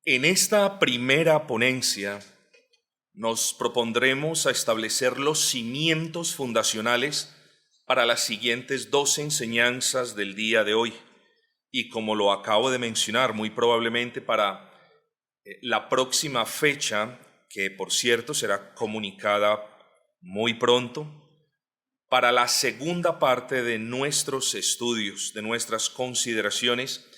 En esta primera ponencia nos propondremos a establecer los cimientos fundacionales para las siguientes 2 enseñanzas del día de hoy. Y como lo acabo de mencionar, muy probablemente para la próxima fecha, que por cierto será comunicada muy pronto, para la segunda parte de nuestros estudios, de nuestras consideraciones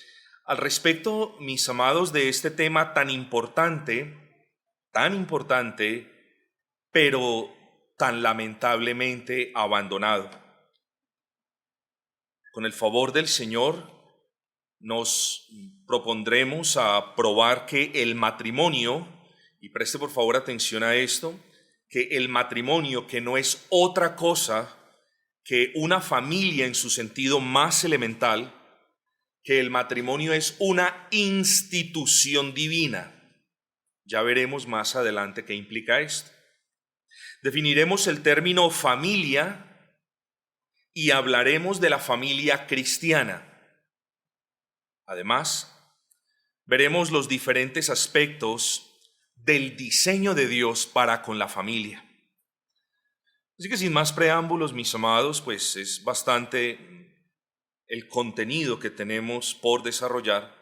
al respecto, mis amados, de este tema tan importante, pero tan lamentablemente abandonado. Con el favor del Señor, nos propondremos a probar que el matrimonio, y preste por favor atención a esto, que el matrimonio, que no es otra cosa que una familia en su sentido más elemental, que el matrimonio es una institución divina. Ya veremos más adelante qué implica esto. Definiremos el término familia y hablaremos de la familia cristiana. Además, veremos los diferentes aspectos del diseño de Dios para con la familia. Así que sin más preámbulos, mis amados, pues es bastante el contenido que tenemos por desarrollar.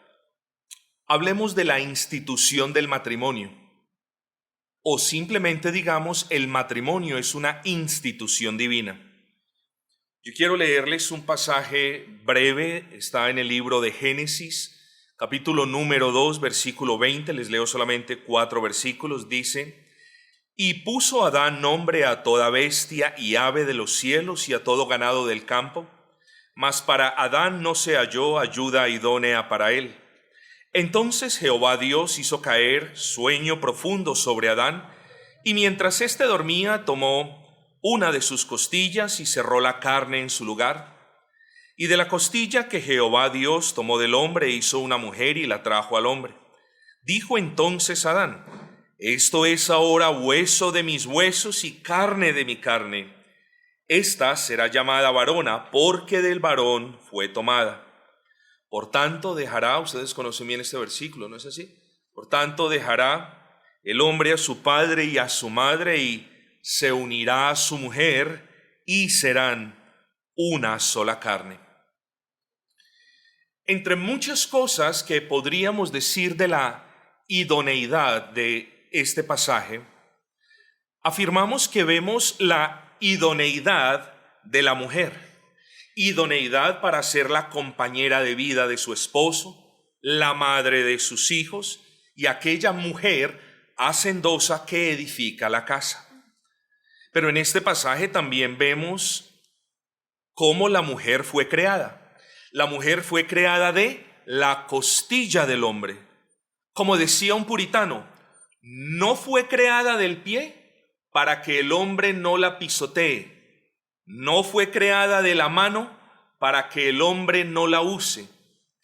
Hablemos de la institución del matrimonio, o simplemente digamos, el matrimonio es una institución divina. Yo quiero leerles un pasaje breve, está en el libro de Génesis, capítulo número 2, versículo 20, les leo solamente 4 versículos, dice: «Y puso Adán nombre a toda bestia y ave de los cielos y a todo ganado del campo, mas para Adán no se halló ayuda idónea para él. Entonces Jehová Dios hizo caer sueño profundo sobre Adán, y mientras éste dormía, tomó una de sus costillas y cerró la carne en su lugar. Y de la costilla que Jehová Dios tomó del hombre, hizo una mujer y la trajo al hombre. Dijo entonces Adán: esto es ahora hueso de mis huesos y carne de mi carne. Esta será llamada varona, porque del varón fue tomada. Por tanto dejará», ustedes conocen bien este versículo, ¿no es así? «Por tanto dejará el hombre a su padre y a su madre, y se unirá a su mujer, y serán una sola carne». Entre muchas cosas que podríamos decir de la idoneidad de este pasaje, afirmamos que vemos la idoneidad de la mujer. Idoneidad para ser la compañera de vida de su esposo, la madre de sus hijos y aquella mujer hacendosa que edifica la casa. Pero en este pasaje también vemos cómo la mujer fue creada. La mujer fue creada de la costilla del hombre. Como decía un puritano, no fue creada del pie para que el hombre no la pisotee. No fue creada de la mano para que el hombre no la use.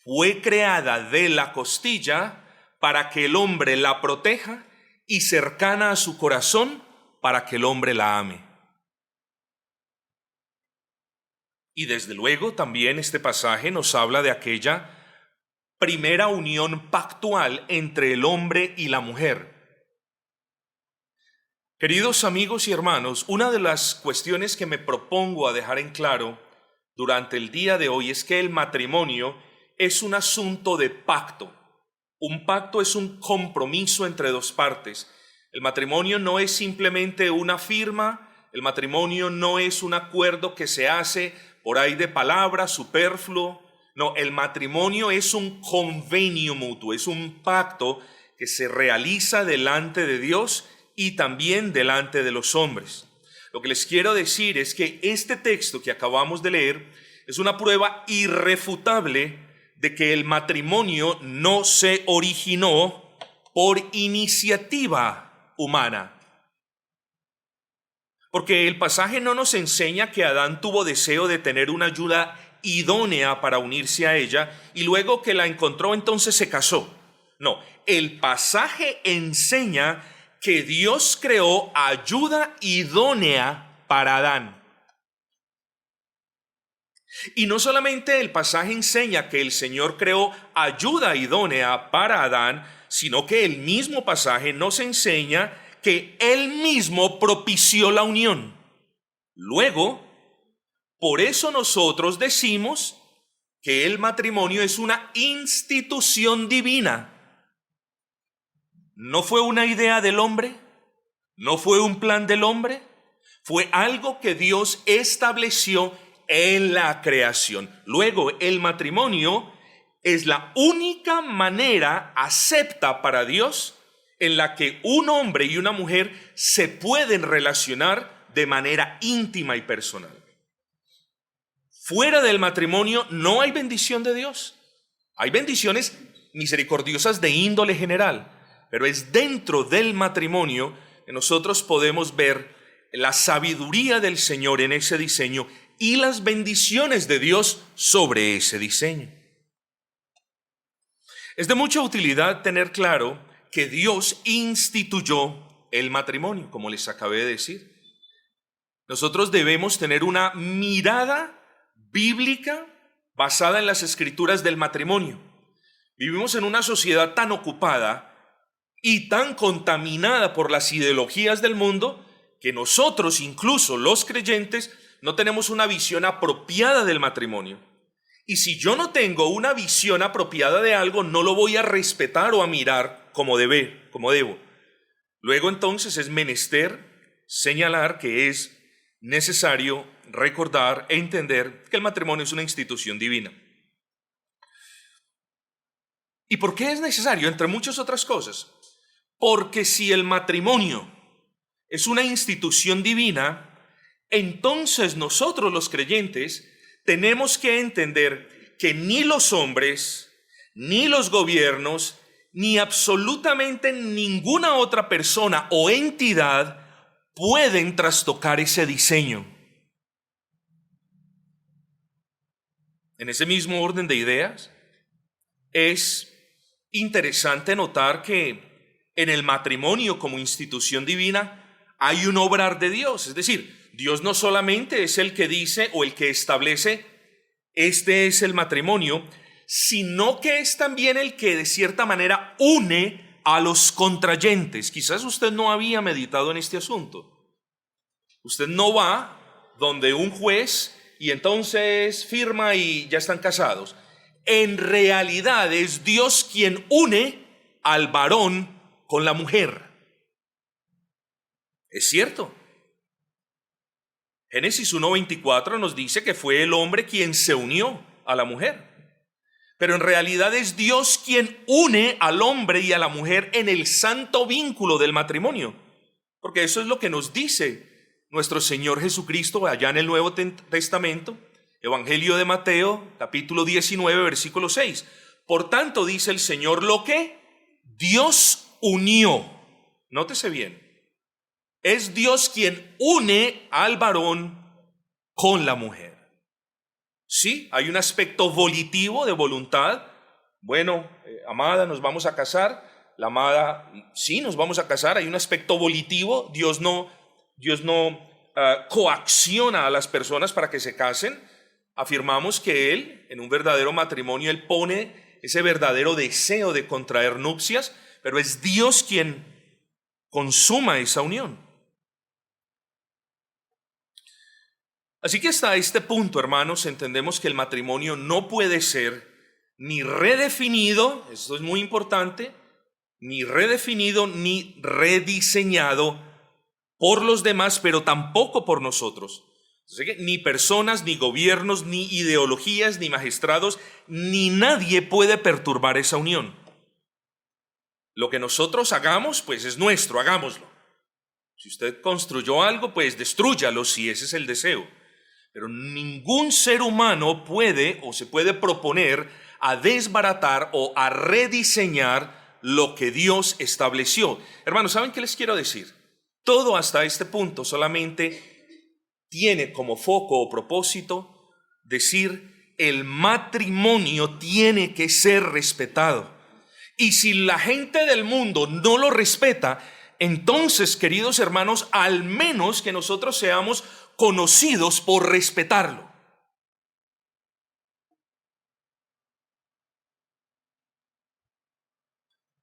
Fue creada de la costilla para que el hombre la proteja y cercana a su corazón para que el hombre la ame. Y desde luego también este pasaje nos habla de aquella primera unión pactual entre el hombre y la mujer. Queridos amigos y hermanos, una de las cuestiones que me propongo a dejar en claro durante el día de hoy es que el matrimonio es un asunto de pacto. Un pacto es un compromiso entre dos partes. El matrimonio no es simplemente una firma, el matrimonio no es un acuerdo que se hace por ahí de palabra, superfluo. No, el matrimonio es un convenio mutuo, es un pacto que se realiza delante de Dios y también delante de los hombres. Lo que les quiero decir es que este texto que acabamos de leer es una prueba irrefutable de que el matrimonio no se originó por iniciativa humana. Porque el pasaje no nos enseña que Adán tuvo deseo de tener una ayuda idónea para unirse a ella y luego que la encontró entonces se casó. No, el pasaje enseña que Dios creó ayuda idónea para Adán. Y no solamente el pasaje enseña que el Señor creó ayuda idónea para Adán, sino que el mismo pasaje nos enseña que Él mismo propició la unión. Luego, por eso nosotros decimos que el matrimonio es una institución divina. No fue una idea del hombre, no fue un plan del hombre, fue algo que Dios estableció en la creación. Luego, el matrimonio es la única manera acepta para Dios en la que un hombre y una mujer se pueden relacionar de manera íntima y personal. Fuera del matrimonio no hay bendición de Dios. Hay bendiciones misericordiosas de índole general, pero es dentro del matrimonio que nosotros podemos ver la sabiduría del Señor en ese diseño y las bendiciones de Dios sobre ese diseño. Es de mucha utilidad tener claro que Dios instituyó el matrimonio, como les acabé de decir. Nosotros debemos tener una mirada bíblica basada en las escrituras del matrimonio. Vivimos en una sociedad tan ocupada y tan contaminada por las ideologías del mundo que nosotros, incluso los creyentes, no tenemos una visión apropiada del matrimonio. Y si yo no tengo una visión apropiada de algo, no lo voy a respetar o a mirar como debo. Luego entonces es menester señalar que es necesario recordar e entender que el matrimonio es una institución divina. ¿Y por qué es necesario? Entre muchas otras cosas. Porque si el matrimonio es una institución divina, entonces nosotros los creyentes tenemos que entender que ni los hombres, ni los gobiernos, ni absolutamente ninguna otra persona o entidad pueden trastocar ese diseño. En ese mismo orden de ideas, es interesante notar que en el matrimonio como institución divina hay un obrar de Dios. Es decir, Dios no solamente es el que dice o el que establece este es el matrimonio, sino que es también el que de cierta manera une a los contrayentes. Quizás usted no había meditado en este asunto. Usted no va donde un juez y entonces firma y ya están casados. En realidad es Dios quien une al varón con la mujer. Es cierto. Génesis 1:24 nos dice que fue el hombre quien se unió a la mujer. Pero en realidad es Dios quien une al hombre y a la mujer en el santo vínculo del matrimonio. Porque eso es lo que nos dice nuestro Señor Jesucristo allá en el Nuevo Testamento, Evangelio de Mateo, capítulo 19, versículo 6. Por tanto, dice el Señor, lo que Dios unió. Nótese bien. Es Dios quien une al varón con la mujer. Sí, hay un aspecto volitivo de voluntad. Bueno, amada, nos vamos a casar. La amada, sí, nos vamos a casar. Hay un aspecto volitivo. Dios no coacciona a las personas para que se casen. Afirmamos que Él, en un verdadero matrimonio, Él pone ese verdadero deseo de contraer nupcias, pero es Dios quien consuma esa unión. Así que hasta este punto, hermanos, entendemos que el matrimonio no puede ser ni redefinido, esto es muy importante, ni redefinido ni rediseñado por los demás, pero tampoco por nosotros. Así que ni personas, ni gobiernos, ni ideologías, ni magistrados, ni nadie puede perturbar esa unión. Lo que nosotros hagamos, pues es nuestro, hagámoslo. Si usted construyó algo, pues destrúyalo si ese es el deseo. Pero ningún ser humano puede o se puede proponer a desbaratar o a rediseñar lo que Dios estableció. Hermanos, ¿saben qué les quiero decir? Todo hasta este punto solamente tiene como foco o propósito decir el matrimonio tiene que ser respetado. Y si la gente del mundo no lo respeta, entonces, queridos hermanos, al menos que nosotros seamos conocidos por respetarlo.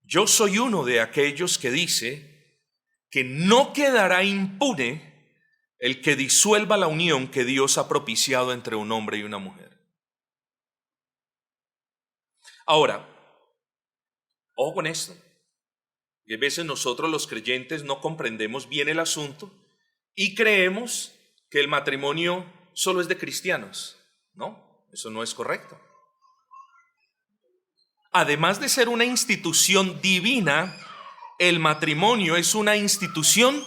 Yo soy uno de aquellos que dice que no quedará impune el que disuelva la unión que Dios ha propiciado entre un hombre y una mujer. Ahora, ojo con esto. Y a veces nosotros los creyentes no comprendemos bien el asunto y creemos que el matrimonio solo es de cristianos. No, eso no es correcto. Además de ser una institución divina, el matrimonio es una institución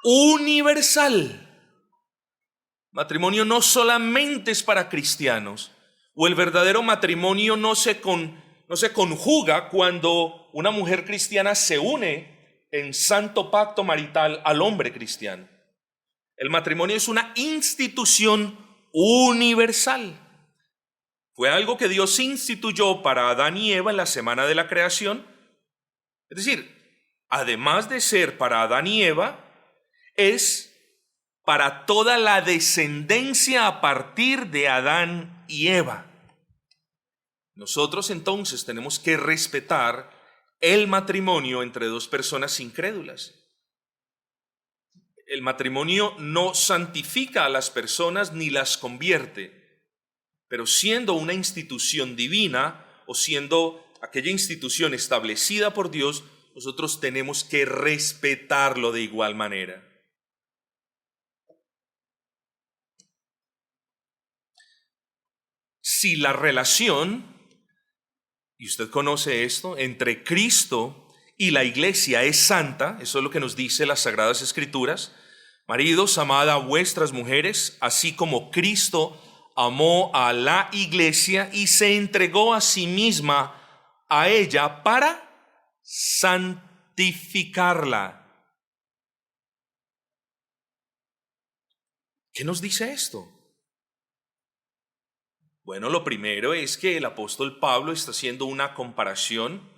universal. Matrimonio no solamente es para cristianos, o el verdadero matrimonio no se conjuga cuando una mujer cristiana se une en santo pacto marital al hombre cristiano. El matrimonio es una institución universal. Fue algo que Dios instituyó para Adán y Eva en la semana de la creación. Es decir, además de ser para Adán y Eva, es para toda la descendencia a partir de Adán y Eva. Nosotros entonces tenemos que respetar el matrimonio entre dos personas incrédulas. El matrimonio no santifica a las personas ni las convierte, pero siendo una institución divina o siendo aquella institución establecida por Dios, nosotros tenemos que respetarlo de igual manera. Si la relación, y usted conoce esto, entre Cristo y la iglesia es santa, eso es lo que nos dice las Sagradas Escrituras: maridos, amad a vuestras mujeres, así como Cristo amó a la iglesia y se entregó a sí misma a ella para santificarla. ¿Qué nos dice esto? Bueno, lo primero es que el apóstol Pablo está haciendo una comparación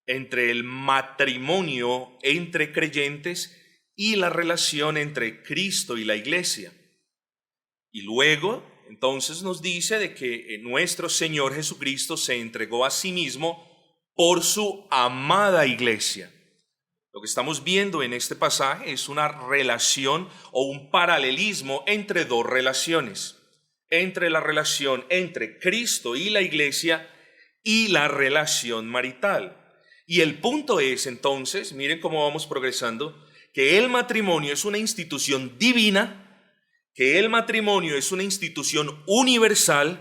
entre el matrimonio entre creyentes y la relación entre Cristo y la iglesia. Y luego, entonces nos dice de que nuestro Señor Jesucristo se entregó a sí mismo por su amada iglesia. Lo que estamos viendo en este pasaje es una relación o un paralelismo entre dos relaciones. Entre la relación entre Cristo y la iglesia y la relación marital. Y el punto es entonces, miren cómo vamos progresando, que el matrimonio es una institución divina, que el matrimonio es una institución universal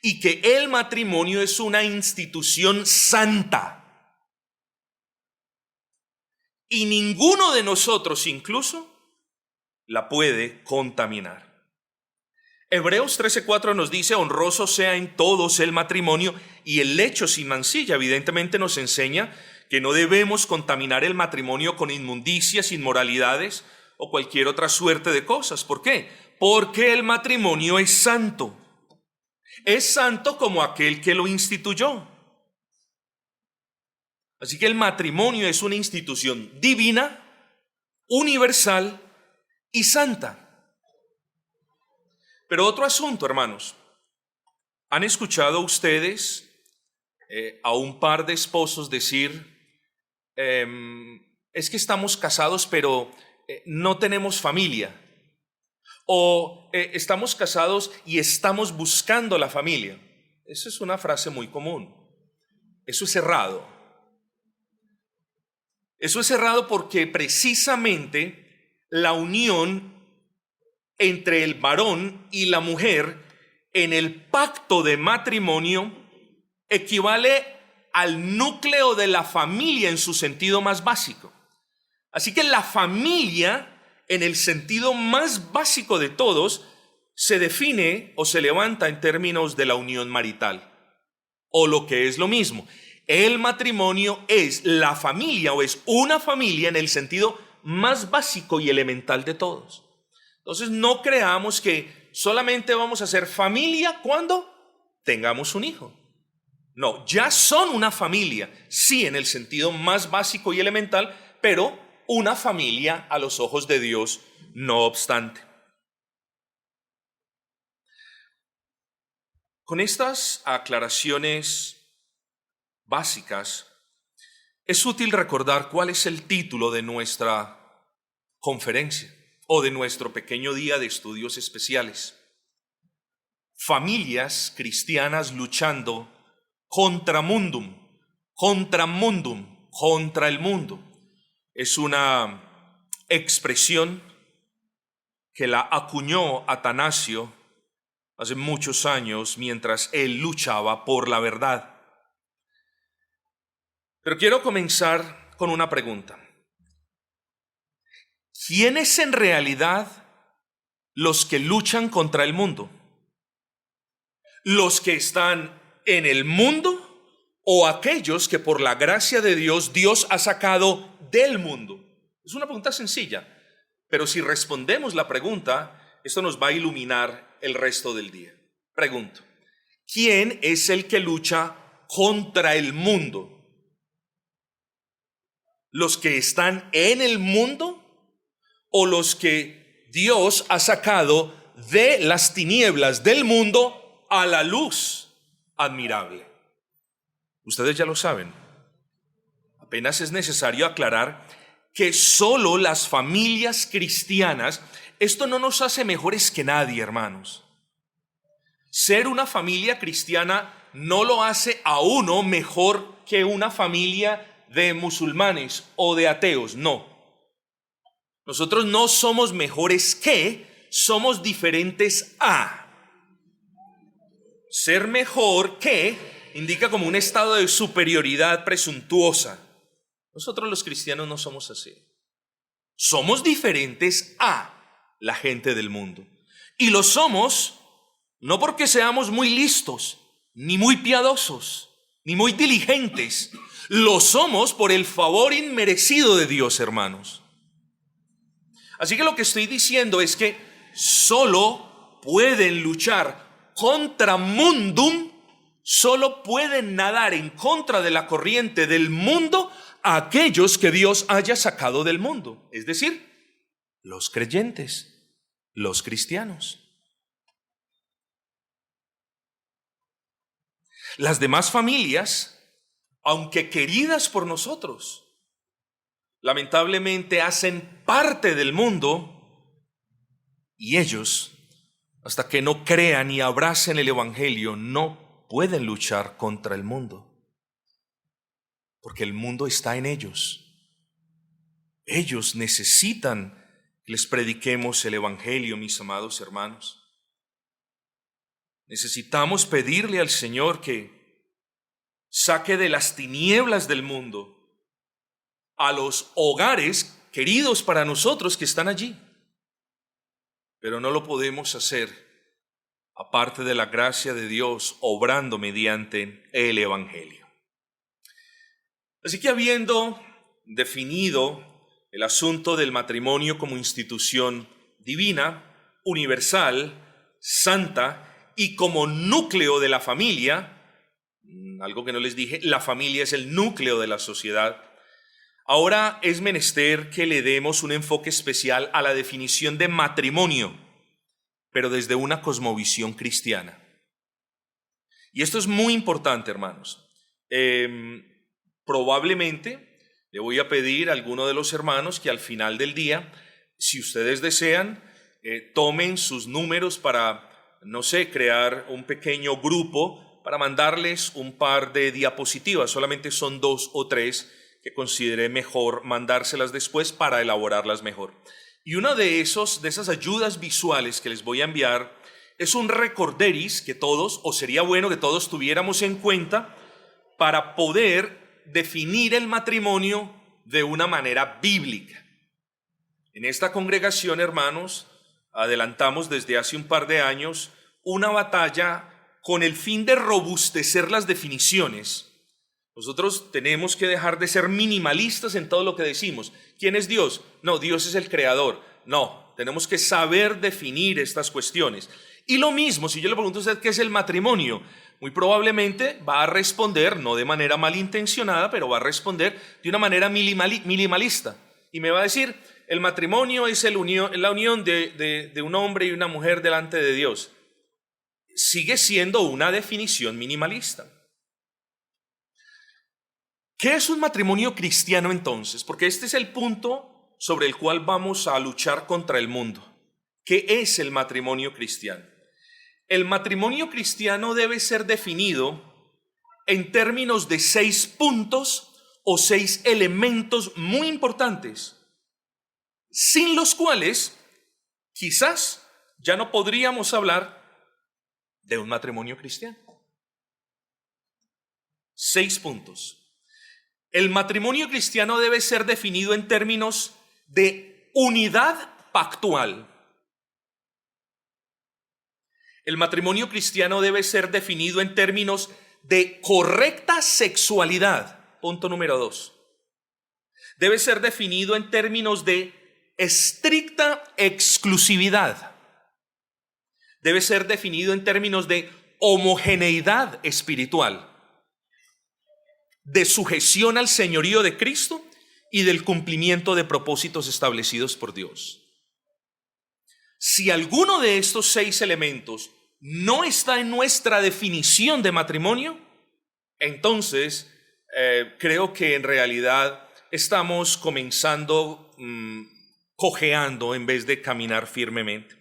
y que el matrimonio es una institución santa. Y ninguno de nosotros incluso la puede contaminar. Hebreos 13:4 nos dice: honroso sea en todos el matrimonio y el lecho sin mancilla. Evidentemente nos enseña que no debemos contaminar el matrimonio con inmundicias, inmoralidades o cualquier otra suerte de cosas. ¿Por qué? Porque el matrimonio es santo. Es santo como aquel que lo instituyó. Así que el matrimonio es una institución divina, universal y santa. Pero otro asunto, hermanos. ¿Han escuchado ustedes a un par de esposos decir, es que estamos casados pero no tenemos familia? O estamos casados y estamos buscando la familia. Esa es una frase muy común. Eso es errado. Eso es errado porque precisamente la unión entre el varón y la mujer en el pacto de matrimonio equivale al núcleo de la familia en su sentido más básico. Así que la familia, en el sentido más básico de todos, se define o se levanta en términos de la unión marital. O lo que es lo mismo, el matrimonio es la familia o es una familia en el sentido más básico y elemental de todos. Entonces no creamos que solamente vamos a ser familia cuando tengamos un hijo. No, ya son una familia, sí, en el sentido más básico y elemental, pero una familia a los ojos de Dios, no obstante. Con estas aclaraciones básicas, es útil recordar cuál es el título de nuestra conferencia o de nuestro pequeño día de estudios especiales. Familias cristianas luchando contra el mundo. Es una expresión que la acuñó Atanasio hace muchos años mientras él luchaba por la verdad. Pero quiero comenzar con una pregunta. ¿Quiénes en realidad los que luchan contra el mundo? ¿Los que están en el mundo o aquellos que por la gracia de Dios ha sacado del mundo? Es una pregunta sencilla, pero si respondemos la pregunta, esto nos va a iluminar el resto del día. Pregunto, ¿quién es el que lucha contra el mundo? ¿Los que están en el mundo o los que Dios ha sacado de las tinieblas del mundo a la luz admirable? Ustedes ya lo saben. Apenas es necesario aclarar que solo las familias cristianas, esto no nos hace mejores que nadie, hermanos. Ser una familia cristiana no lo hace a uno mejor que una familia de musulmanes o de ateos, no. Nosotros no somos mejores que, somos diferentes a. Ser mejor que indica como un estado de superioridad presuntuosa. Nosotros los cristianos no somos así. Somos diferentes a la gente del mundo. Y lo somos no porque seamos muy listos, ni muy piadosos, ni muy diligentes. Lo somos por el favor inmerecido de Dios, hermanos. Así que lo que estoy diciendo es que solo pueden luchar contra mundum, solo pueden nadar en contra de la corriente del mundo aquellos que Dios haya sacado del mundo, es decir, los creyentes, los cristianos. Las demás familias, aunque queridas por nosotros, lamentablemente hacen parte del mundo y ellos, hasta que no crean y abracen el evangelio, no pueden luchar contra el mundo, porque el mundo está en ellos. Ellos necesitan que les prediquemos el evangelio, mis amados hermanos. Necesitamos pedirle al Señor que saque de las tinieblas del mundo a los hogares queridos para nosotros que están allí. Pero no lo podemos hacer aparte de la gracia de Dios obrando mediante el evangelio. Así que habiendo definido el asunto del matrimonio como institución divina, universal, santa y como núcleo de la familia, algo que no les dije, la familia es el núcleo de la sociedad. Ahora es menester que le demos un enfoque especial a la definición de matrimonio, pero desde una cosmovisión cristiana. Y esto es muy importante, hermanos. Probablemente le voy a pedir a alguno de los hermanos que al final del día, si ustedes desean, tomen sus números para, no sé, crear un pequeño grupo para mandarles un par de diapositivas. Solamente son 2 o 3 que consideré mejor mandárselas después para elaborarlas mejor. Y una de esas ayudas visuales que les voy a enviar es un recorderis que todos, o sería bueno que todos tuviéramos en cuenta para poder definir el matrimonio de una manera bíblica. En esta congregación, hermanos, adelantamos desde hace un par de años una batalla con el fin de robustecer las definiciones. Nosotros tenemos que dejar de ser minimalistas en todo lo que decimos. ¿Quién es Dios? No, Dios es el creador. No, tenemos que saber definir estas cuestiones. Y lo mismo, si yo le pregunto a usted qué es el matrimonio, muy probablemente va a responder, no de manera malintencionada, pero va a responder de una manera minimalista. Y me va a decir, el matrimonio es la unión de un hombre y una mujer delante de Dios. Sigue siendo una definición minimalista. ¿Qué es un matrimonio cristiano entonces? Porque este es el punto sobre el cual vamos a luchar contra el mundo. ¿Qué es el matrimonio cristiano? El matrimonio cristiano debe ser definido en términos de 6 puntos o 6 elementos muy importantes, sin los cuales quizás ya no podríamos hablar de un matrimonio cristiano. 6 puntos. El matrimonio cristiano debe ser definido en términos de unidad pactual. El matrimonio cristiano debe ser definido en términos de correcta sexualidad. Punto número 2. Debe ser definido en términos de estricta exclusividad. Debe ser definido en términos de homogeneidad espiritual, de sujeción al señorío de Cristo y del cumplimiento de propósitos establecidos por Dios. Si alguno de estos 6 elementos no está en nuestra definición de matrimonio, entonces creo que en realidad estamos comenzando cojeando en vez de caminar firmemente.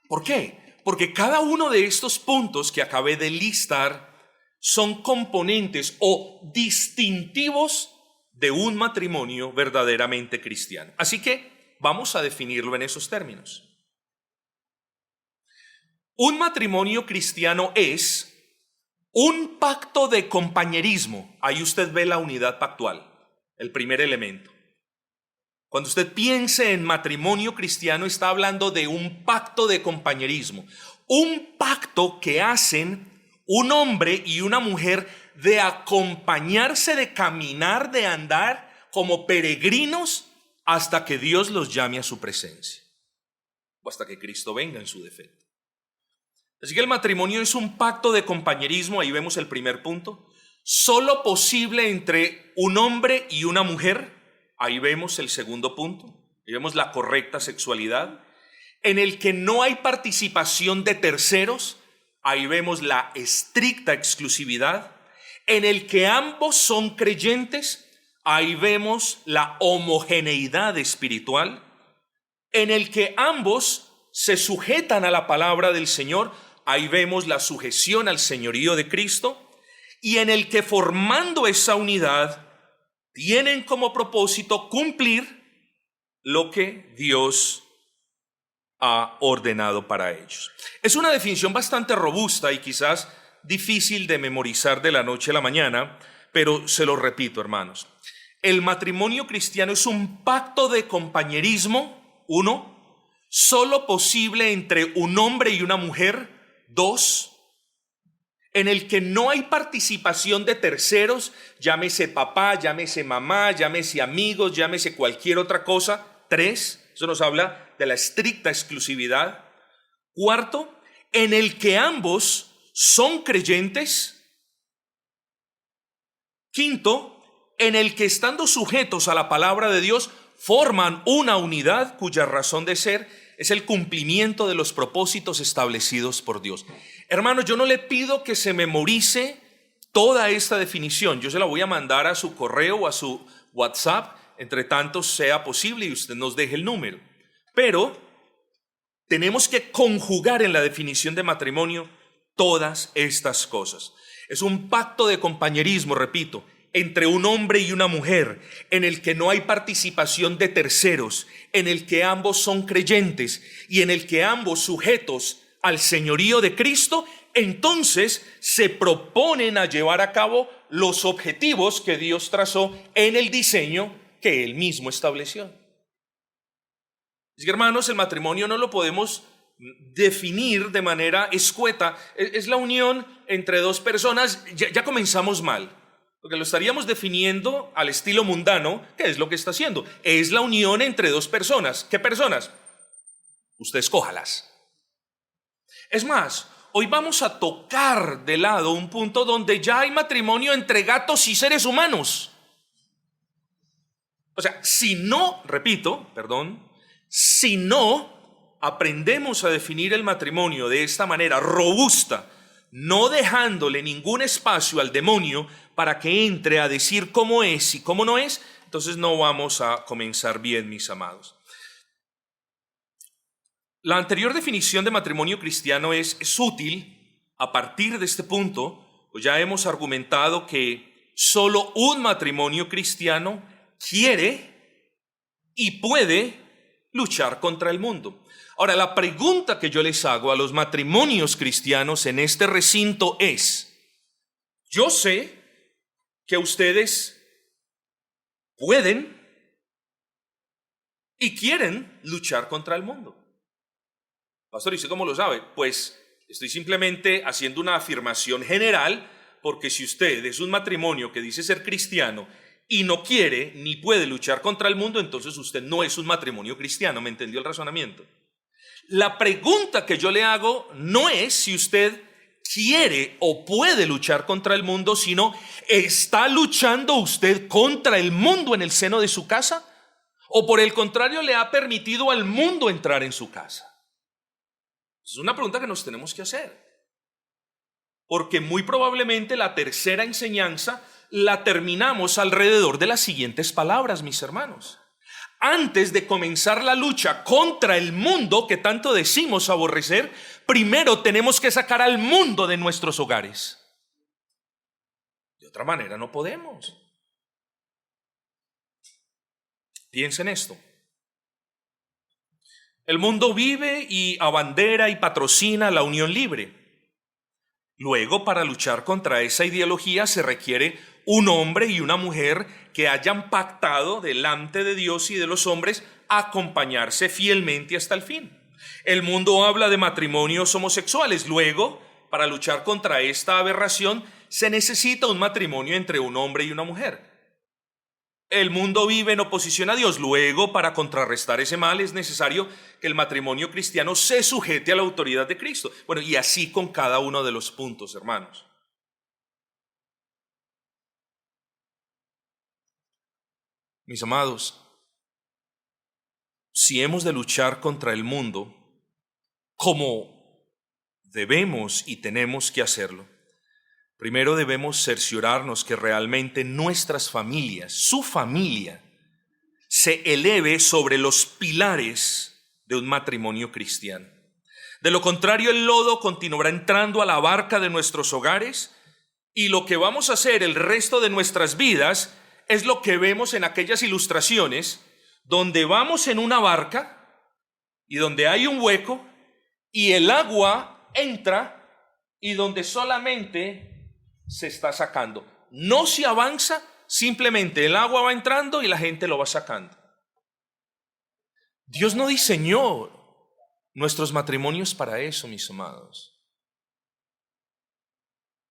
¿Por qué? Porque cada uno de estos puntos que acabé de listar son componentes o distintivos de un matrimonio verdaderamente cristiano. Así que vamos a definirlo en esos términos. Un matrimonio cristiano es un pacto de compañerismo. Ahí usted ve la unidad pactual, el primer elemento. Cuando usted piense en matrimonio cristiano, está hablando de un pacto de compañerismo, un pacto que hacen un hombre y una mujer de acompañarse, de caminar, de andar como peregrinos hasta que Dios los llame a su presencia o hasta que Cristo venga en su defecto. Así que el matrimonio es un pacto de compañerismo, ahí vemos el primer punto, solo posible entre un hombre y una mujer, ahí vemos el segundo punto, ahí vemos la correcta sexualidad, en el que no hay participación de terceros, ahí vemos la estricta exclusividad, en el que ambos son creyentes, ahí vemos la homogeneidad espiritual, en el que ambos se sujetan a la palabra del Señor, ahí vemos la sujeción al señorío de Cristo, y en el que formando esa unidad tienen como propósito cumplir lo que Dios ha ordenado para ellos. Es una definición bastante robusta y quizás difícil de memorizar de la noche a la mañana, pero se lo repito, hermanos. El matrimonio cristiano es un pacto de compañerismo, 1, solo posible entre un hombre y una mujer, 2, en el que no hay participación de terceros, llámese papá, llámese mamá, llámese amigos, llámese cualquier otra cosa, 3, eso nos habla de la estricta exclusividad, 4, en el que ambos son creyentes, 5, en el que estando sujetos a la palabra de Dios forman una unidad cuya razón de ser es el cumplimiento de los propósitos establecidos por Dios. Hermano, yo no le pido que se memorice toda esta definición. Yo se la voy a mandar a su correo o a su WhatsApp, entre tanto sea posible y usted nos deje el número. Pero tenemos que conjugar en la definición de matrimonio todas estas cosas. Es un pacto de compañerismo, repito, entre un hombre y una mujer, en el que no hay participación de terceros, en el que ambos son creyentes y en el que ambos sujetos al señorío de Cristo, entonces se proponen a llevar a cabo los objetivos que Dios trazó en el diseño que Él mismo estableció. Así que, hermanos, el matrimonio no lo podemos definir de manera escueta. Es la unión entre dos personas. Ya comenzamos mal, porque lo estaríamos definiendo al estilo mundano. ¿Qué es lo que está haciendo? Es la unión entre dos personas. ¿Qué personas? Usted escójalas. Es más, hoy vamos a tocar de lado un punto donde ya hay matrimonio entre gatos y seres humanos. O sea, si no aprendemos a definir el matrimonio de esta manera robusta, no dejándole ningún espacio al demonio para que entre a decir cómo es y cómo no es, entonces no vamos a comenzar bien, mis amados. La anterior definición de matrimonio cristiano es útil a partir de este punto, pues ya hemos argumentado que solo un matrimonio cristiano quiere y puede luchar contra el mundo. Ahora, la pregunta que yo les hago a los matrimonios cristianos en este recinto es: yo sé que ustedes pueden y quieren luchar contra el mundo. Pastor, ¿y usted cómo lo sabe? Pues estoy simplemente haciendo una afirmación general, porque si usted es un matrimonio que dice ser cristiano y no quiere ni puede luchar contra el mundo, entonces usted no es un matrimonio cristiano. ¿Me entendió el razonamiento? La pregunta que yo le hago no es si usted quiere o puede luchar contra el mundo, sino ¿está luchando usted contra el mundo en el seno de su casa? ¿O por el contrario le ha permitido al mundo entrar en su casa? Es una pregunta que nos tenemos que hacer, porque muy probablemente la tercera enseñanza la terminamos alrededor de las siguientes palabras, mis hermanos. Antes de comenzar la lucha contra el mundo que tanto decimos aborrecer, primero tenemos que sacar al mundo de nuestros hogares. De otra manera no podemos. Piensen esto. El mundo vive y abandera y patrocina la unión libre. Luego, para luchar contra esa ideología se requiere un hombre y una mujer que hayan pactado delante de Dios y de los hombres acompañarse fielmente hasta el fin. El mundo habla de matrimonios homosexuales. Luego, para luchar contra esta aberración, se necesita un matrimonio entre un hombre y una mujer. El mundo vive en oposición a Dios. Luego, para contrarrestar ese mal, es necesario que el matrimonio cristiano se sujete a la autoridad de Cristo. Bueno, y así con cada uno de los puntos, hermanos. Mis amados, si hemos de luchar contra el mundo, como debemos y tenemos que hacerlo, primero debemos cerciorarnos que realmente nuestras familias, su familia, se eleve sobre los pilares de un matrimonio cristiano. De lo contrario, el lodo continuará entrando a la barca de nuestros hogares, y lo que vamos a hacer el resto de nuestras vidas es lo que vemos en aquellas ilustraciones donde vamos en una barca y donde hay un hueco y el agua entra y donde solamente se está sacando. No se avanza, simplemente el agua va entrando y la gente lo va sacando. Dios no diseñó nuestros matrimonios para eso, mis amados.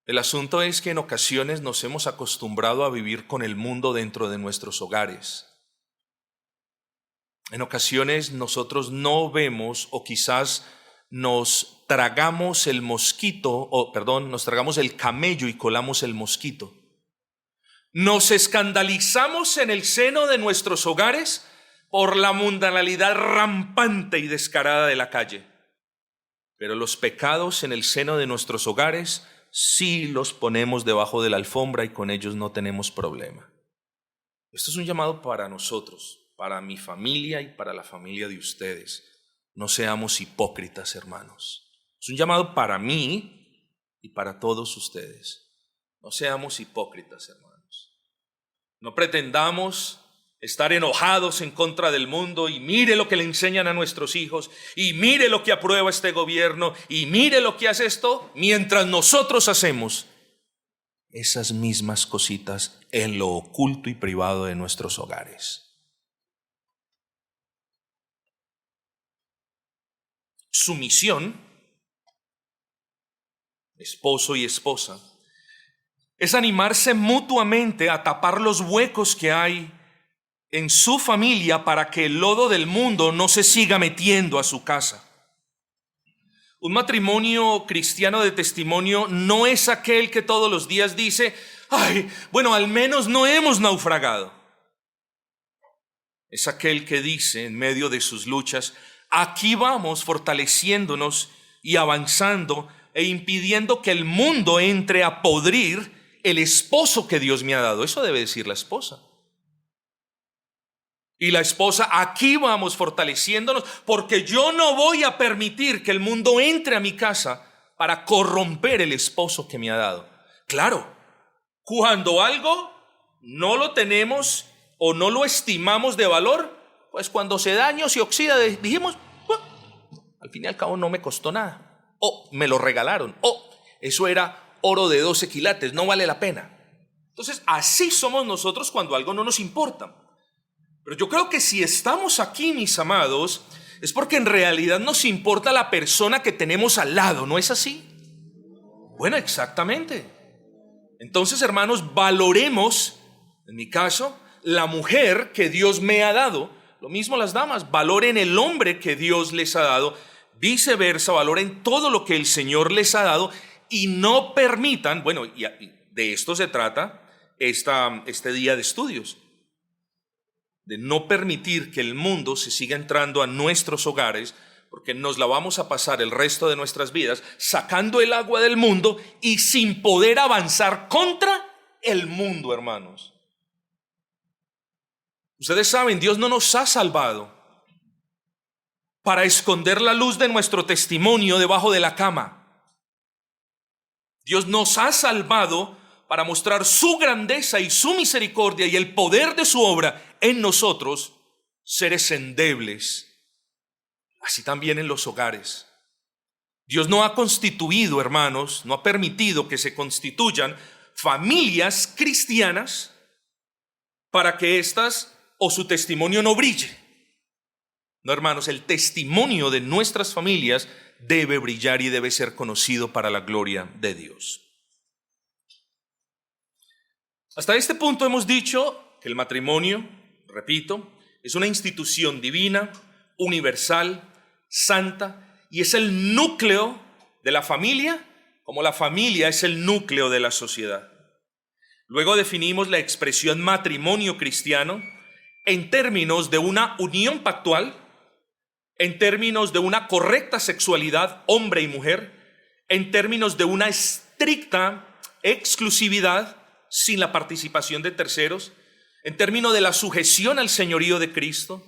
El asunto es que en ocasiones nos hemos acostumbrado a vivir con el mundo dentro de nuestros hogares. En ocasiones nosotros no vemos, o quizás nos tragamos el mosquito, nos tragamos el camello y colamos el mosquito. Nos escandalizamos en el seno de nuestros hogares por la mundanalidad rampante y descarada de la calle. Pero los pecados en el seno de nuestros hogares sí los ponemos debajo de la alfombra y con ellos no tenemos problema. Esto es un llamado para nosotros, para mi familia y para la familia de ustedes. No seamos hipócritas, hermanos. Es un llamado para mí y para todos ustedes. No seamos hipócritas, hermanos. No pretendamos estar enojados en contra del mundo y mire lo que le enseñan a nuestros hijos y mire lo que aprueba este gobierno y mire lo que hace esto, mientras nosotros hacemos esas mismas cositas en lo oculto y privado de nuestros hogares. Su misión, esposo y esposa, es animarse mutuamente a tapar los huecos que hay en su familia para que el lodo del mundo no se siga metiendo a su casa. Un matrimonio cristiano de testimonio no es aquel que todos los días dice: ay, bueno, al menos no hemos naufragado. Es aquel que dice en medio de sus luchas: aquí vamos fortaleciéndonos y avanzando e impidiendo que el mundo entre a podrir el esposo que Dios me ha dado. Eso debe decir la esposa. Y la esposa, aquí vamos fortaleciéndonos, porque yo no voy a permitir que el mundo entre a mi casa para corromper el esposo que me ha dado. Claro, cuando algo no lo tenemos o no lo estimamos de valor, pues cuando se daña o se oxida, dijimos, al fin y al cabo no me costó nada. O me lo regalaron. O eso era oro de 12 quilates, no vale la pena. Entonces, así somos nosotros cuando algo no nos importa. Pero yo creo que si estamos aquí, mis amados, es porque en realidad nos importa la persona que tenemos al lado, ¿no es así? Bueno, exactamente. Entonces, hermanos, valoremos, en mi caso, la mujer que Dios me ha dado. Lo mismo las damas, valoren el hombre que Dios les ha dado. Viceversa, valoren todo lo que el Señor les ha dado y no permitan, bueno, y de esto se trata este día de estudios, de no permitir que el mundo se siga entrando a nuestros hogares, porque nos la vamos a pasar el resto de nuestras vidas sacando el agua del mundo y sin poder avanzar contra el mundo, hermanos. Ustedes saben, Dios no nos ha salvado para esconder la luz de nuestro testimonio debajo de la cama. Dios nos ha salvado para mostrar su grandeza y su misericordia y el poder de su obra en nosotros, seres endebles. Así también en los hogares. Dios no ha constituido, hermanos, no ha permitido que se constituyan familias cristianas para que éstas o su testimonio no brille. No, hermanos, el testimonio de nuestras familias debe brillar y debe ser conocido para la gloria de Dios. Hasta este punto hemos dicho que el matrimonio, repito, es una institución divina, universal, santa, y es el núcleo de la familia, como la familia es el núcleo de la sociedad. Luego definimos la expresión matrimonio cristiano en términos de una unión pactual, en términos de una correcta sexualidad, hombre y mujer, en términos de una estricta exclusividad sin la participación de terceros, en términos de la sujeción al señorío de Cristo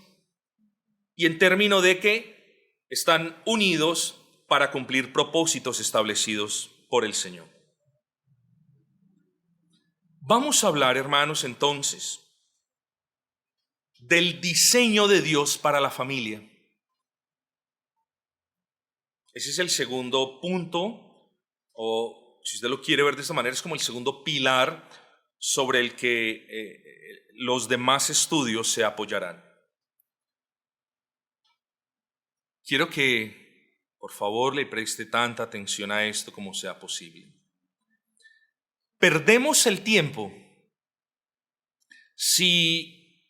y en términos de que están unidos para cumplir propósitos establecidos por el Señor. Vamos a hablar, hermanos, entonces, del diseño de Dios para la familia. Ese es el segundo punto, o si usted lo quiere ver de esta manera, es como el segundo pilar sobre el que los demás estudios se apoyarán. Quiero que, por favor, le preste tanta atención a esto como sea posible. Perdemos el tiempo si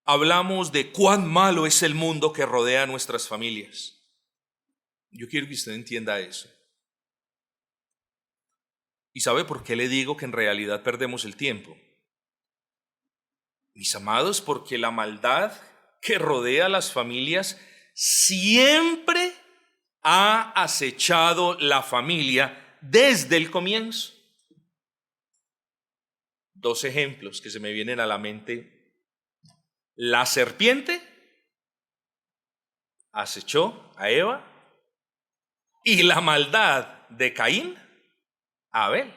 hablamos de cuán malo es el mundo que rodea a nuestras familias. Yo quiero que usted entienda eso. ¿Y sabe por qué le digo que en realidad perdemos el tiempo? Mis amados, porque la maldad que rodea a las familias siempre ha acechado la familia desde el comienzo. Dos ejemplos que se me vienen a la mente. La serpiente acechó a Eva y la maldad de Caín a Abel.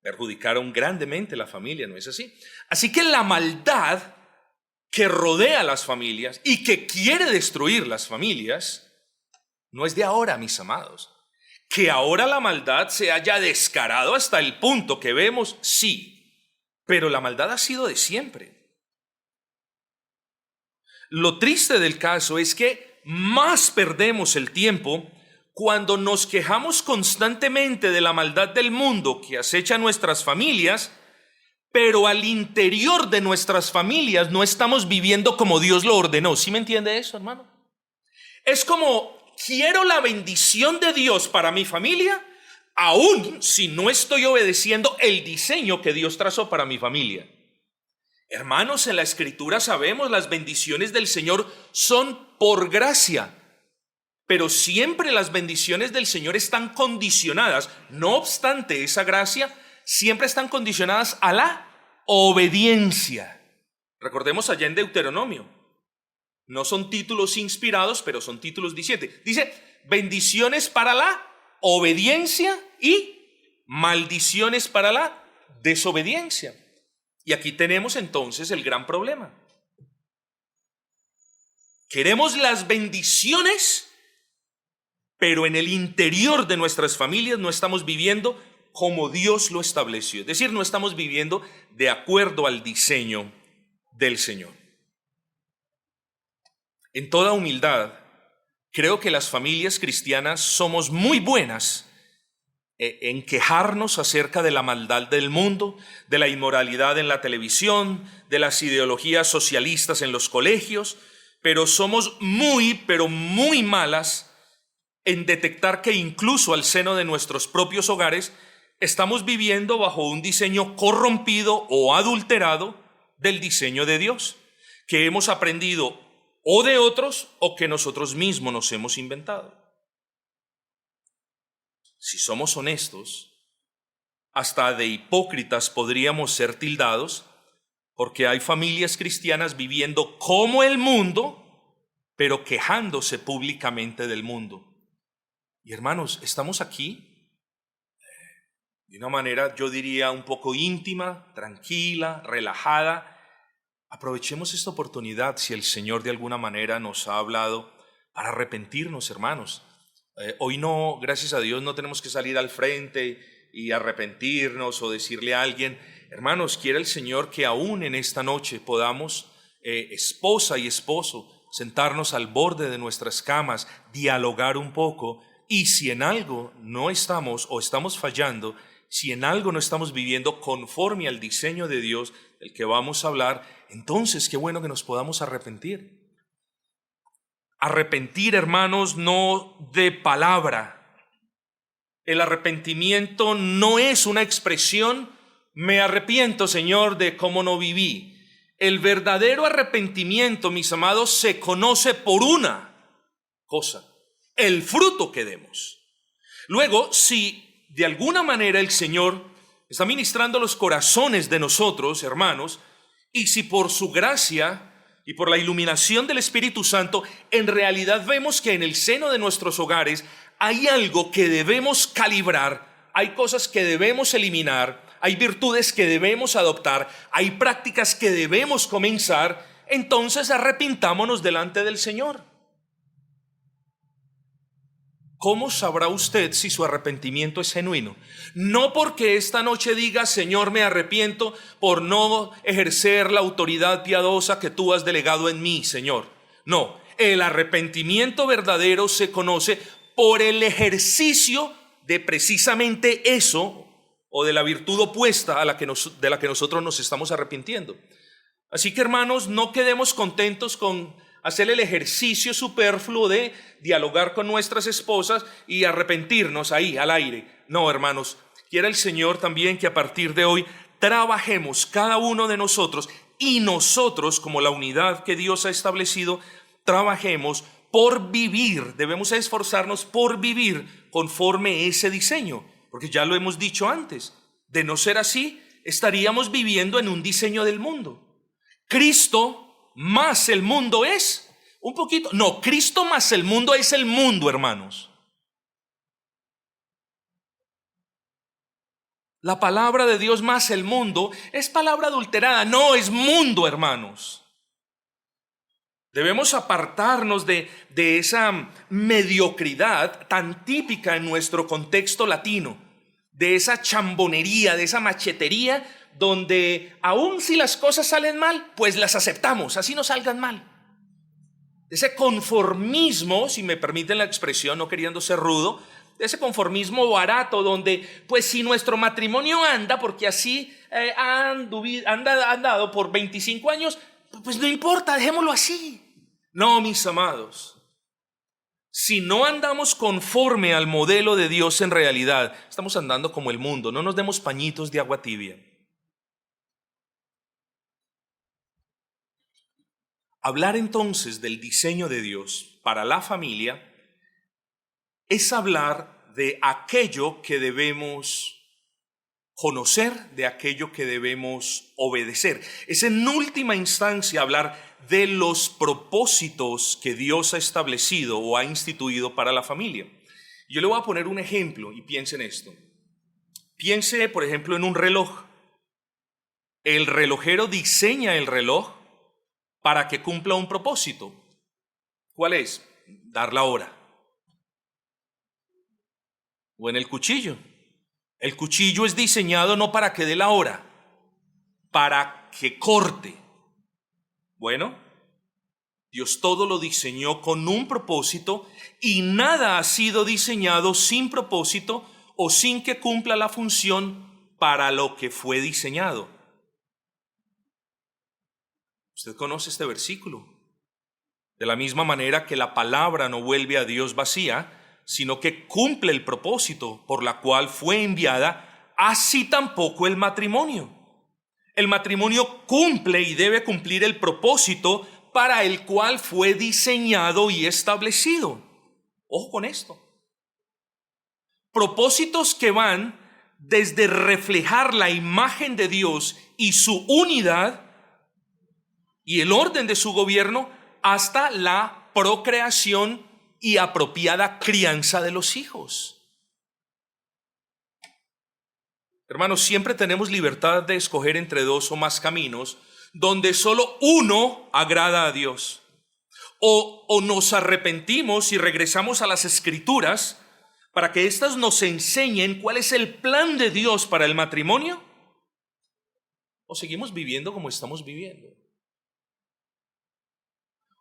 Perjudicaron grandemente la familia, ¿no es así? Así que la maldad que rodea a las familias y que quiere destruir las familias no es de ahora, mis amados. Que ahora la maldad se haya descarado hasta el punto que vemos, sí, pero la maldad ha sido de siempre. Lo triste del caso es que más perdemos el tiempo cuando nos quejamos constantemente de la maldad del mundo que acecha nuestras familias, pero al interior de nuestras familias no estamos viviendo como Dios lo ordenó. ¿Sí me entiende eso, hermano? Es como, quiero la bendición de Dios para mi familia, aun si no estoy obedeciendo el diseño que Dios trazó para mi familia. Hermanos, en la Escritura sabemos las bendiciones del Señor son por gracia. pero siempre las bendiciones del Señor están condicionadas, no obstante esa gracia, siempre están condicionadas a la obediencia. Recordemos allá en Deuteronomio, no son títulos inspirados, pero son títulos dicientes. Dice, bendiciones para la obediencia y maldiciones para la desobediencia. Y aquí tenemos entonces el gran problema. Queremos las bendiciones, pero en el interior de nuestras familias no estamos viviendo como Dios lo estableció. Es decir, no estamos viviendo de acuerdo al diseño del Señor. En toda humildad, creo que las familias cristianas somos muy buenas en quejarnos acerca de la maldad del mundo, de la inmoralidad en la televisión, de las ideologías socialistas en los colegios, pero somos pero muy malas en detectar que incluso al seno de nuestros propios hogares estamos viviendo bajo un diseño corrompido o adulterado del diseño de Dios, que hemos aprendido o de otros o que nosotros mismos nos hemos inventado. Si somos honestos, hasta de hipócritas podríamos ser tildados, porque hay familias cristianas viviendo como el mundo, pero quejándose públicamente del mundo. Y hermanos, estamos aquí de una manera, yo diría, un poco íntima, tranquila, relajada. Aprovechemos esta oportunidad si el Señor de alguna manera nos ha hablado para arrepentirnos, hermanos. Hoy no, gracias a Dios, no tenemos que salir al frente y arrepentirnos o decirle a alguien, hermanos, quiere el Señor que aún en esta noche podamos, esposa y esposo, sentarnos al borde de nuestras camas, dialogar un poco, y si en algo no estamos o estamos fallando, si en algo no estamos viviendo conforme al diseño de Dios del que vamos a hablar, entonces qué bueno que nos podamos arrepentir. Arrepentir, hermanos, no de palabra. El arrepentimiento no es una expresión, me arrepiento, Señor, de cómo no viví. El verdadero arrepentimiento, mis amados, se conoce por una cosa: el fruto que demos. Luego, si de alguna manera el Señor está ministrando los corazones de nosotros, hermanos, y si por su gracia y por la iluminación del Espíritu Santo, en realidad vemos que en el seno de nuestros hogares hay algo que debemos calibrar, hay cosas que debemos eliminar, hay virtudes que debemos adoptar, hay prácticas que debemos comenzar, entonces arrepintámonos delante del Señor. ¿Cómo sabrá usted si su arrepentimiento es genuino? No porque esta noche diga, Señor, me arrepiento por no ejercer la autoridad piadosa que tú has delegado en mí, Señor. No, el arrepentimiento verdadero se conoce por el ejercicio de precisamente eso, o de la virtud opuesta a de la que nosotros nos estamos arrepintiendo. Así que, hermanos, no quedemos contentos con hacer el ejercicio superfluo de dialogar con nuestras esposas y arrepentirnos ahí al aire. No, hermanos, quiera el Señor también que a partir de hoy trabajemos cada uno de nosotros, y nosotros como la unidad que Dios ha establecido, trabajemos por vivir. Debemos esforzarnos por vivir conforme ese diseño, porque ya lo hemos dicho antes, de no ser así estaríamos viviendo en un diseño del mundo. Cristo más el mundo es un poquito, no, Cristo más el mundo es el mundo, hermanos. La palabra de Dios más el mundo es palabra adulterada, no es mundo, hermanos. Debemos apartarnos de esa mediocridad tan típica en nuestro contexto latino, de esa chambonería, de esa machetería, donde aun si las cosas salen mal, pues las aceptamos, así no salgan mal. Ese conformismo, si me permiten la expresión, no queriendo ser rudo, ese conformismo barato donde, pues si nuestro matrimonio anda, porque así han andado por 25 años, pues no importa, dejémoslo así. No, mis amados, si no andamos conforme al modelo de Dios en realidad, estamos andando como el mundo. No nos demos pañitos de agua tibia. Hablar entonces del diseño de Dios para la familia es hablar de aquello que debemos conocer, de aquello que debemos obedecer. Es en última instancia hablar de los propósitos que Dios ha establecido o ha instituido para la familia. Yo le voy a poner un ejemplo y piense en esto. Piense, por ejemplo, en un reloj. El relojero diseña el reloj para que cumpla un propósito. ¿Cuál es? Dar la hora. O en el cuchillo. El cuchillo es diseñado no para que dé la hora, para que corte. Bueno, Dios todo lo diseñó con un propósito y nada ha sido diseñado sin propósito o sin que cumpla la función para lo que fue diseñado. Usted conoce este versículo. De la misma manera que la palabra no vuelve a Dios vacía, sino que cumple el propósito por la cual fue enviada, así tampoco el matrimonio. El matrimonio cumple y debe cumplir el propósito para el cual fue diseñado y establecido. Ojo con esto. Propósitos que van desde reflejar la imagen de Dios y su unidad y el orden de su gobierno hasta la procreación y apropiada crianza de los hijos. Hermanos, siempre tenemos libertad de escoger entre dos o más caminos donde solo uno agrada a Dios. O nos arrepentimos y regresamos a las Escrituras para que éstas nos enseñen cuál es el plan de Dios para el matrimonio, o seguimos viviendo como estamos viviendo.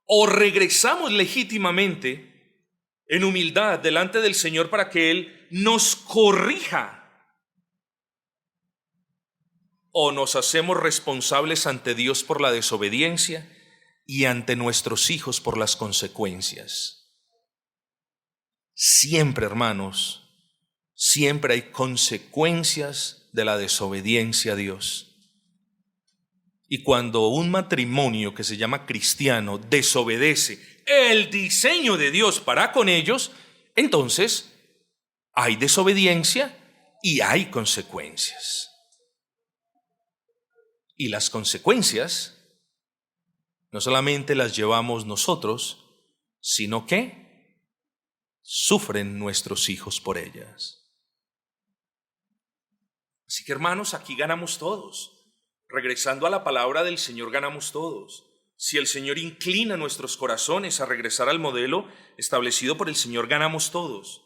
O regresamos legítimamente en humildad delante del Señor para que Él nos corrija. O nos hacemos responsables ante Dios por la desobediencia y ante nuestros hijos por las consecuencias. Siempre, hermanos, siempre hay consecuencias de la desobediencia a Dios. Y cuando un matrimonio que se llama cristiano desobedece el diseño de Dios para con ellos, entonces hay desobediencia y hay consecuencias. Y las consecuencias no solamente las llevamos nosotros, sino que sufren nuestros hijos por ellas. Así que, hermanos, aquí ganamos todos. Regresando a la palabra del Señor, ganamos todos. Si el Señor inclina nuestros corazones a regresar al modelo establecido por el Señor, ganamos todos.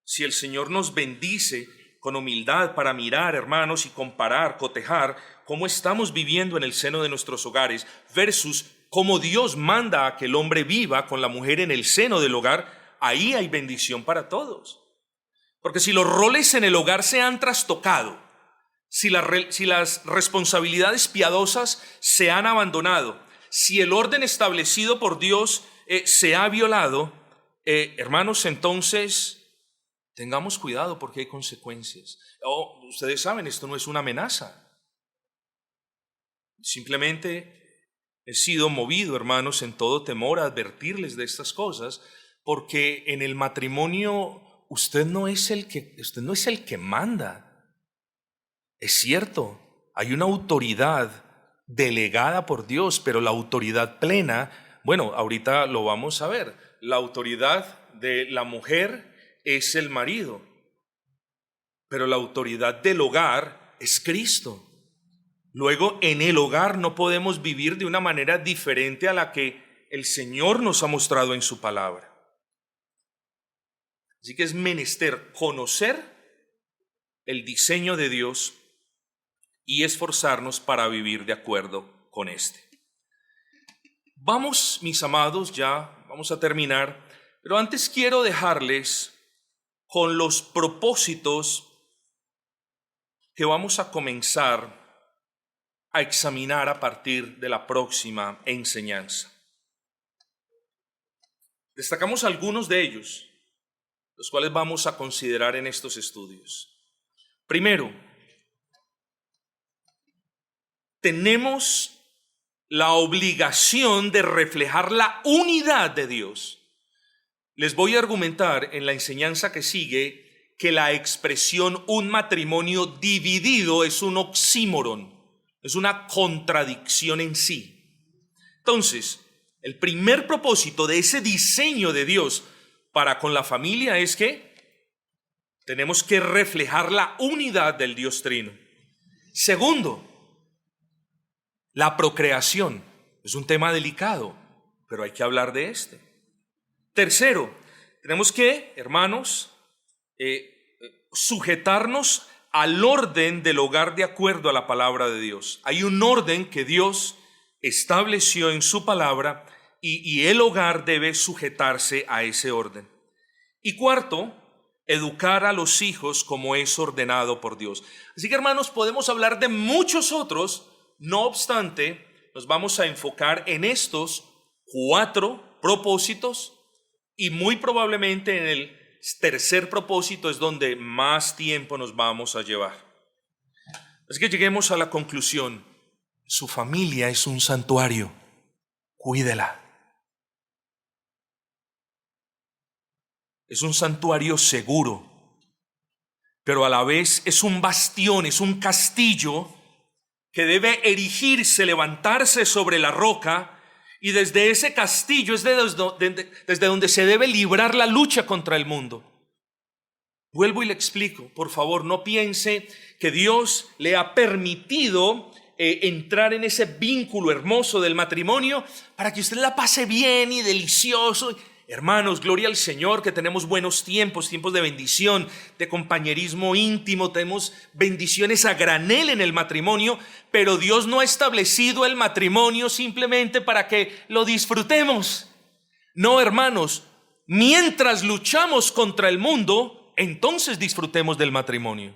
Si el Señor nos bendice con humildad para mirar, hermanos, y comparar, cotejar cómo estamos viviendo en el seno de nuestros hogares versus cómo Dios manda a que el hombre viva con la mujer en el seno del hogar, ahí hay bendición para todos. Porque si los roles en el hogar se han trastocado, si las responsabilidades piadosas se han abandonado, si el orden establecido por Dios se ha violado, hermanos, entonces tengamos cuidado porque hay consecuencias. Ustedes saben, esto no es una amenaza. Simplemente he sido movido, hermanos, en todo temor a advertirles de estas cosas, porque en el matrimonio usted no es el que manda. Es cierto, hay una autoridad delegada por Dios, pero la autoridad plena, bueno, ahorita lo vamos a ver. La autoridad de la mujer es el marido, pero la autoridad del hogar es Cristo. Luego, en el hogar no podemos vivir de una manera diferente a la que el Señor nos ha mostrado en su palabra. Así que es menester conocer el diseño de Dios y esforzarnos para vivir de acuerdo con este. Vamos, mis amados, ya vamos a terminar, pero antes quiero dejarles con los propósitos que vamos a comenzar a examinar a partir de la próxima enseñanza. Destacamos algunos de ellos, los cuales vamos a considerar en estos estudios. Primero, tenemos la obligación de reflejar la unidad de Dios. les voy a argumentar en la enseñanza que sigue que la expresión un matrimonio dividido es un oxímoron, es una contradicción en sí. Entonces, el primer propósito de ese diseño de Dios para con la familia es que tenemos que reflejar la unidad del Dios Trino. Segundo, la procreación. Es un tema delicado, pero hay que hablar de este. Tercero, tenemos que, hermanos, sujetarnos al orden del hogar de acuerdo a la palabra de Dios. Hay un orden que Dios estableció en su palabra y el hogar debe sujetarse a ese orden. Y cuarto, educar a los hijos como es ordenado por Dios. Así que, hermanos, podemos hablar de muchos otros, no obstante, nos vamos a enfocar en estos 4 propósitos y muy probablemente en el tercer propósito es donde más tiempo nos vamos a llevar. Así que lleguemos a la conclusión. Su familia es un santuario. Cuídela. Es un santuario seguro, pero a la vez es un bastión, es un castillo que debe erigirse, levantarse sobre la roca, y desde ese castillo es desde donde se debe librar la lucha contra el mundo. Vuelvo y le explico, por favor, no piense que Dios le ha permitido entrar en ese vínculo hermoso del matrimonio para que usted la pase bien y delicioso. Hermanos, gloria al Señor que tenemos buenos tiempos, tiempos de bendición, de compañerismo íntimo, tenemos bendiciones a granel en el matrimonio, pero Dios no ha establecido el matrimonio simplemente para que lo disfrutemos. No, hermanos, mientras luchamos contra el mundo, entonces disfrutemos del matrimonio.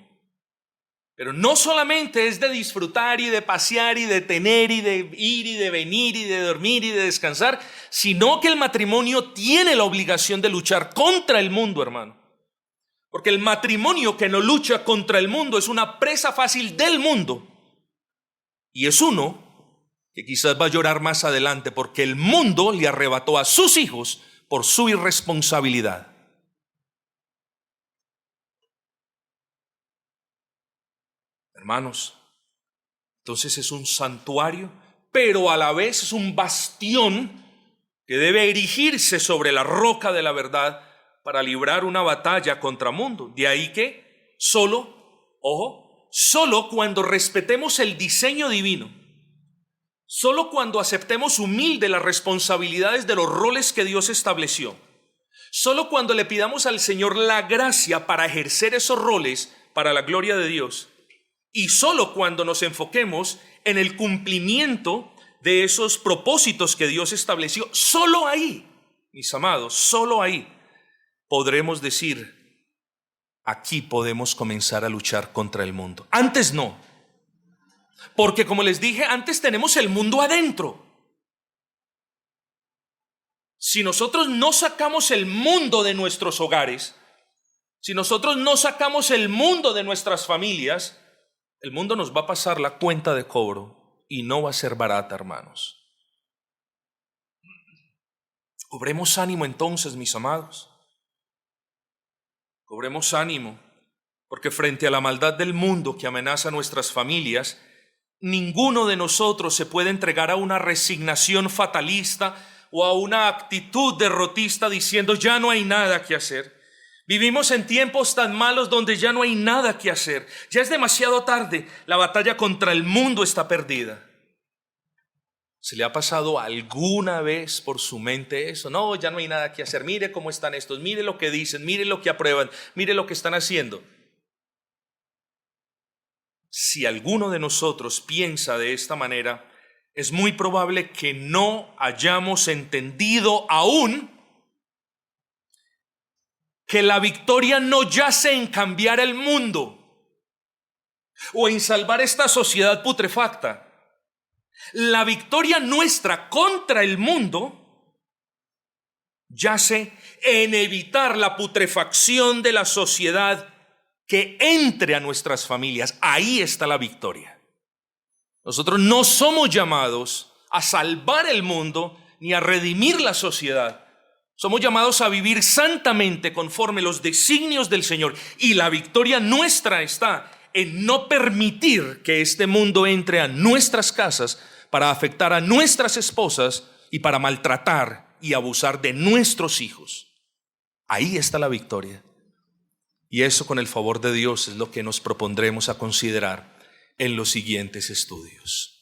Pero no solamente es de disfrutar y de pasear y de tener y de ir y de venir y de dormir y de descansar, sino que el matrimonio tiene la obligación de luchar contra el mundo, hermano. Porque el matrimonio que no lucha contra el mundo es una presa fácil del mundo. Y es uno que quizás va a llorar más adelante porque el mundo le arrebató a sus hijos por su irresponsabilidad. Hermanos, entonces es un santuario, pero a la vez es un bastión que debe erigirse sobre la roca de la verdad para librar una batalla contra mundo. De ahí que solo cuando respetemos el diseño divino, solo cuando aceptemos humilde las responsabilidades de los roles que Dios estableció, solo cuando le pidamos al Señor la gracia para ejercer esos roles para la gloria de Dios, y solo cuando nos enfoquemos en el cumplimiento de esos propósitos que Dios estableció, solo ahí, mis amados, solo ahí podremos decir, aquí podemos comenzar a luchar contra el mundo. Antes no, porque como les dije, antes tenemos el mundo adentro. Si nosotros no sacamos el mundo de nuestros hogares, si nosotros no sacamos el mundo de nuestras familias, el mundo nos va a pasar la cuenta de cobro y no va a ser barata, hermanos. Cobremos ánimo entonces, mis amados. Cobremos ánimo, porque frente a la maldad del mundo que amenaza nuestras familias, ninguno de nosotros se puede entregar a una resignación fatalista o a una actitud derrotista diciendo ya no hay nada que hacer. Vivimos en tiempos tan malos donde ya no hay nada que hacer. Ya es demasiado tarde. La batalla contra el mundo está perdida. ¿Se le ha pasado alguna vez por su mente eso? No, ya no hay nada que hacer. Mire cómo están estos. Mire lo que dicen. Mire lo que aprueban. Mire lo que están haciendo. Si alguno de nosotros piensa de esta manera, es muy probable que no hayamos entendido aún que la victoria no yace en cambiar el mundo o en salvar esta sociedad putrefacta. La victoria nuestra contra el mundo yace en evitar la putrefacción de la sociedad que entre a nuestras familias. Ahí está la victoria. Nosotros no somos llamados a salvar el mundo ni a redimir la sociedad. Somos llamados a vivir santamente conforme los designios del Señor. Y la victoria nuestra está en no permitir que este mundo entre a nuestras casas para afectar a nuestras esposas y para maltratar y abusar de nuestros hijos. Ahí está la victoria. Y eso, con el favor de Dios, es lo que nos propondremos a considerar en los siguientes estudios.